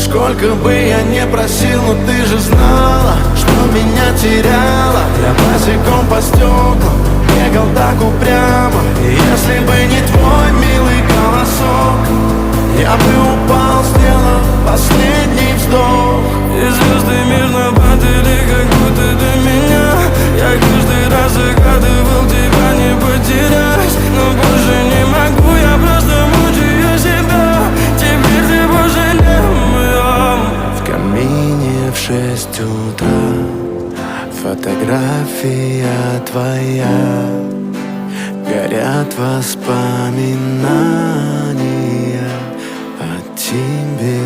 Сколько бы я не просил, но ты же знала, что меня теряла. Я босиком по стеклам бегал так упрямо. И если бы не твой милый голосок, я бы упал, сделав последний вздох. И звезды мирно падали, как будто до меня. Я каждый раз загадывал тебя не потерять, но больше не могу, я просто мучаю себя. Теперь ты больше не моя. В камине в 6 утра фотография твоя. Горят воспоминания о тебе.